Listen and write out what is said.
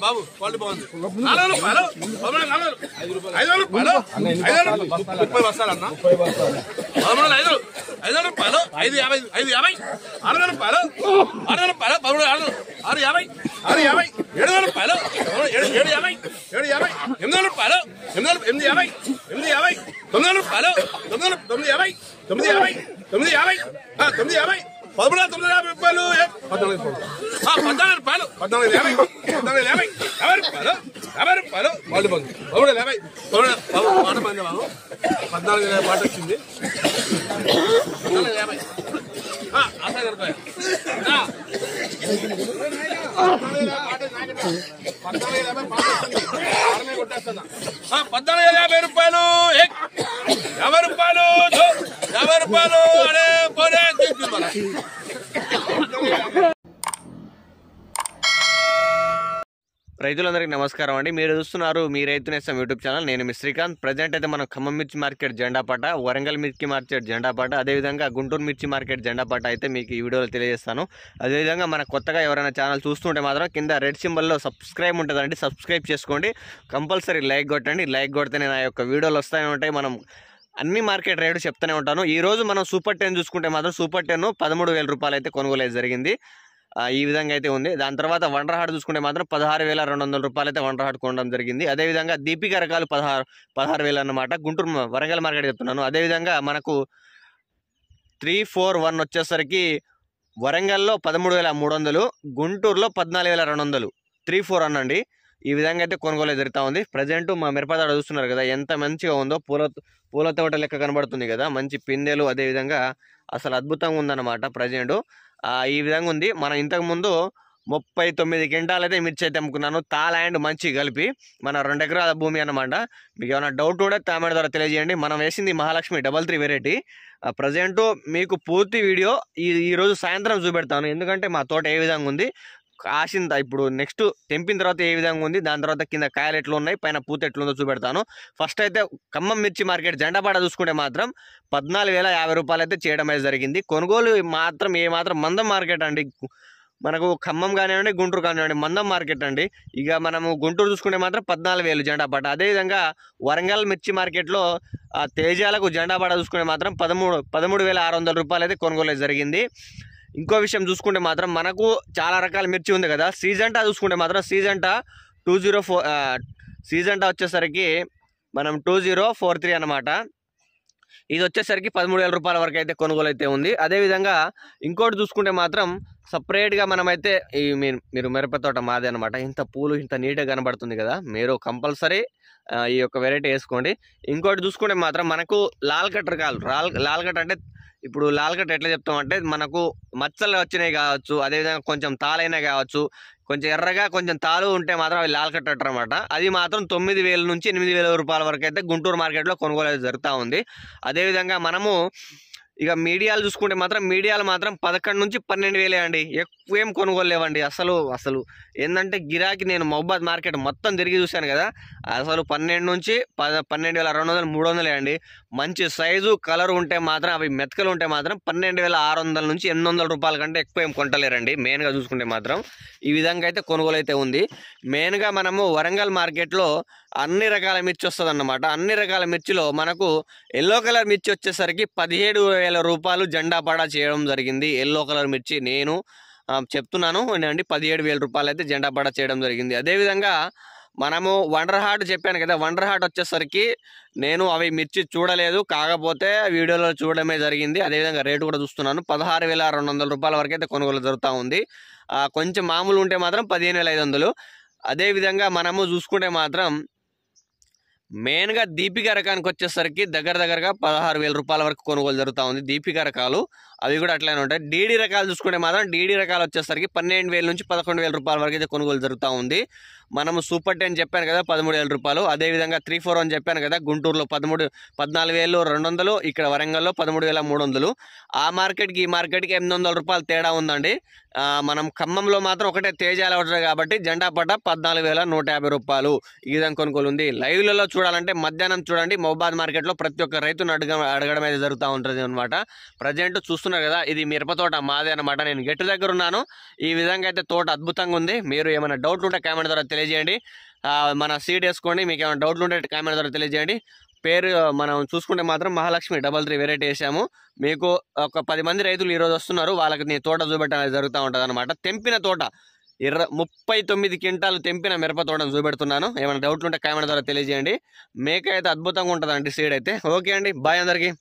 బాబు quality బాగుంది. 4 రూపాయలు 5 రూపాయలు 30 వస్తారన్న 13 5 రూపాయలు 550 550 6 రూపాయలు 6 రూపాయలు 13 650 650 7 రూపాయలు 750 750 8 రూపాయలు 850 850 9 రూపాయలు 950 950 950 950 13 రూపాయలు 14 రూపాయలు 1450 1450 50 రూపాయలు వాళ్ళు బంధు 50 మాట మంది బాబు 14 పాట వచ్చింది 1450 ఆశా కనుకోయా 1450 రూపాయలు 50 రూపాయలు 50 రూపాయలు అరే పోనే తీసుకున్నా. రైతులందరికీ నమస్కారం అండి. మీరు చూస్తున్నారు మీ రైతు నేస్తం యూట్యూబ్ ఛానల్. నేను మీ శ్రీకాంత్. ప్రజెంట్ అయితే మనం ఖమ్మం మిర్చి మార్కెట్ జెండాపాట, వరంగల్ మిర్చి మార్కెట్ జెండాపాట, అదేవిధంగా గుంటూరు మిర్చి మార్కెట్ జెండాపాట అయితే మీకు ఈ వీడియోలో తెలియజేస్తాను. అదేవిధంగా మన కొత్తగా ఎవరైనా ఛానల్ చూస్తుంటే మాత్రం కింద రెడ్ సింబల్లో సబ్స్క్రైబ్ ఉంటుందండి, సబ్స్క్రైబ్ చేసుకోండి. కంపల్సరీ లైక్ కొట్టండి. లైక్ కొడితేనే నా యొక్క వీడియోలు వస్తూనే ఉంటాయి. మనం అన్ని మార్కెట్ రేటు చెప్తూనే ఉంటాను. ఈరోజు మనం సూపర్ 10 చూసుకుంటే మాత్రం సూపర్ 10 13,000 రూపాయలు అయితే కొనుగోలు జరిగింది. ఈ విధంగా అయితే ఉంది. దాని తర్వాత వండర్ హార్ట్ చూసుకుంటే మాత్రం 16,200 రూపాయలు అయితే వండర్ హార్ట్ కొనడం జరిగింది. అదేవిధంగా దీపిక రకాలు 16,000 అన్నమాట. గుంటూరు వరంగల్ మార్కెట్ చెప్తున్నాను. అదేవిధంగా మనకు 341 వచ్చేసరికి వరంగల్లో 13,300, గుంటూరులో 14,200, 34 అండి. ఈ విధంగా అయితే కొనుగోలు జరుగుతూ ఉంది. ప్రజెంట్ మా మిరపతోట చూస్తున్నారు కదా ఎంత మంచిగా ఉందో, పూల తోట లెక్క కనబడుతుంది కదా, మంచి పిందెలు, అదేవిధంగా అసలు అద్భుతంగా ఉందన్నమాట. ప్రజెంట్ ఈ విధంగా ఉంది. మనం ఇంతకుముందు 39 క్వింటాలు అయితే మిర్చి అయితే అమ్ముకున్నాను, తాల్ అండ్ మంచి కలిపి. మన 2 ఎకరాల భూమి అన్నమాట. మీకు ఏమైనా డౌట్ ఉంటే కామెంట్ ద్వారా తెలియజేయండి. మనం వేసింది మహాలక్ష్మి 33 వెరైటీ. ప్రజెంట్ మీకు పూర్తి వీడియో ఈరోజు సాయంత్రం చూపెడతాను. ఎందుకంటే మా తోట ఏ విధంగా ఉంది, కాసింత ఇప్పుడు నెక్స్ట్ తెంపిన తర్వాత ఏ విధంగా ఉంది, దాని తర్వాత కింద కాయలు ఎట్లు ఉన్నాయి, పైన పూత ఎట్లుందో చూపెడతాను. ఫస్ట్ అయితే ఖమ్మం మిర్చి మార్కెట్ జెండాపాట చూసుకుంటే మాత్రం 14,050 రూపాయలు అయితే చేయడం అయితే జరిగింది. కొనుగోలు మాత్రం ఏమాత్రం మందం మార్కెట్ అండి. మనకు ఖమ్మం కానివ్వండి, గుంటూరు కానివ్వండి, మందం మార్కెట్ అండి. ఇక మనము గుంటూరు చూసుకుంటే మాత్రం 14,000 జెండాపాట. అదేవిధంగా వరంగల్ మిర్చి మార్కెట్లో తేజాలకు జెండాపాట చూసుకుంటే మాత్రం 13,600 రూపాయలు అయితే కొనుగోలు జరిగింది. ఇంకో విషయం చూసుకుంటే మాత్రం మనకు చాలా రకాల మిర్చి ఉంది కదా. సీజంటా చూసుకుంటే మాత్రం సీజంటా 204 సీజంటా వచ్చేసరికి మనం 2043 అన్నమాట. ఇది వచ్చేసరికి 13,000 రూపాయల వరకు అయితే కొనుగోలు అయితే ఉంది. అదేవిధంగా ఇంకోటి చూసుకుంటే మాత్రం సపరేట్గా మనమైతే మీరు మిరపతోట మాదే అనమాట. ఇంత పూలు ఇంత నీట్గా కనబడుతుంది కదా, మీరు కంపల్సరీ ఈ యొక్క వెరైటీ వేసుకోండి. ఇంకోటి చూసుకుంటే మాత్రం మనకు లాల్ కట్ రకాలు, లాల్ కట్ అంటే ఇప్పుడు లాల్ కట్ ఎట్లా చెప్తామంటే మనకు మచ్చలు వచ్చినాయి కావచ్చు, అదేవిధంగా కొంచెం తాలైనవి కావచ్చు, కొంచెం ఎర్రగా కొంచెం తాలు ఉంటే మాత్రం అవి లాల్ కట్ అంటారు అనమాట. అది మాత్రం 9,000 నుంచి 8,000 రూపాయల వరకు అయితే గుంటూరు మార్కెట్లో కొనుగోలు జరుగుతూ ఉంది. అదేవిధంగా మనము ఇక మీడియాలు చూసుకుంటే మాత్రం మీడియాలు మాత్రం 11 నుంచి 12,000 అండి. ఎక్కువ ఏం కొనుగోలు లేవండి. అసలు ఏంటంటే గిరాకీ నేను మహబాద్ మార్కెట్ మొత్తం తిరిగి చూశాను కదా, అసలు 12 నుంచి 12,200 300 అండి. మంచి సైజు కలర్ ఉంటే మాత్రం, అవి మెతకలు ఉంటే మాత్రం 12,600 నుంచి 800 రూపాయల కంటే ఎక్కువ ఏం కొంటలేరండి. మెయిన్గా చూసుకుంటే మాత్రం ఈ విధంగా అయితే కొనుగోలు అయితే ఉంది. మెయిన్గా మనము వరంగల్ మార్కెట్లో అన్ని రకాల మిర్చి వస్తుంది అన్నమాట. అన్ని రకాల మిర్చిలో మనకు ఎల్లో కలర్ మిర్చి వచ్చేసరికి 17,000 రూపాయలు జెండాపాట చేయడం జరిగింది. ఎల్లో కలర్ మిర్చి నేను చెప్తున్నాను అండి, 17,000 రూపాయలు అయితే జెండాపాట చేయడం జరిగింది. అదేవిధంగా మనము వండర్ హార్ట్ చెప్పాను కదా, వండర్ హార్ట్ వచ్చేసరికి నేను అవి మిర్చి చూడలేదు, కాకపోతే వీడియోలో చూడడమే జరిగింది. అదేవిధంగా రేటు కూడా చూస్తున్నాను, 16,200 రూపాయల వరకు అయితే కొనుగోలు జరుగుతూ ఉంది. కొంచెం మామూలు ఉంటే మాత్రం 15,500. అదేవిధంగా మనము చూసుకుంటే మాత్రం మెయిన్గా దీపిక రకానికి వచ్చేసరికి దగ్గరగా 16,000 రూపాయల వరకు కొనుగోలు జరుగుతూ ఉంది. దీపిక రకాలు అవి కూడా అట్లనే ఉంటాయి. డీడీ రకాలు చూసుకుంటే మాత్రం డీడీ రకాలు వచ్చేసరికి 12,000 నుంచి 11,000 రూపాయల వరకు అయితే కొనుగోలు జరుగుతూ ఉంది. మనము సూపర్ 10 చెప్పాను కదా 13,000 రూపాయలు. అదేవిధంగా 3-4 అని చెప్పాను కదా, గుంటూరులో 14,200, ఇక్కడ వరంగల్లో 13,300. ఆ మార్కెట్కి ఈ మార్కెట్కి 800 రూపాయలు తేడా ఉందండి. మనం ఖమ్మంలో మాత్రం ఒకటే తేజాలు అవుతుంది కాబట్టి జెండా పట్ట 14,150 రూపాయలు ఈ విధంగా కొనుగోలు ఉంది. లైవ్లలో చూడాలంటే మధ్యాహ్నం చూడండి, మహబాద్ మార్కెట్లో ప్రతి ఒక్క రైతును అడగడం అయితే జరుగుతూ ఉంటుంది అనమాట. ప్రజెంట్ చూస్తున్నారు కదా, ఇది మిరప తోట మాదే అనమాట. నేను గెట్టు దగ్గర ఉన్నాను. ఈ విధంగా అయితే తోట అద్భుతంగా ఉంది. మీరు ఏమైనా డౌట్లు ఉంటే కామెంట్ ద్వారా తెలియజేయండి. మన సీడ్ వేసుకోండి. మీకు ఏమైనా డౌట్లు ఉంటే కామెంట్ ద్వారా తెలియజేయండి. పేరు మనం చూసుకుంటే మాత్రం మహాలక్ష్మి 33 వెరైటీ వేసాము. మీకు ఒక 10 మంది రైతులు ఈరోజు వస్తున్నారు, వాళ్ళకి నీ తోట చూపెట్టడం జరుగుతూ ఉంటుంది అనమాట. తెంపిన తోట 39 క్వింటాలు తెంపిన మిరప తోటను చూపెడుతున్నాను. ఏమైనా డౌట్లు ఉంటే కామెంట్ ద్వారా తెలియజేయండి. మేక అయితే అద్భుతంగా ఉంటుందండి సీడ్ అయితే. ఓకే అండి, బాయ్ అందరికీ.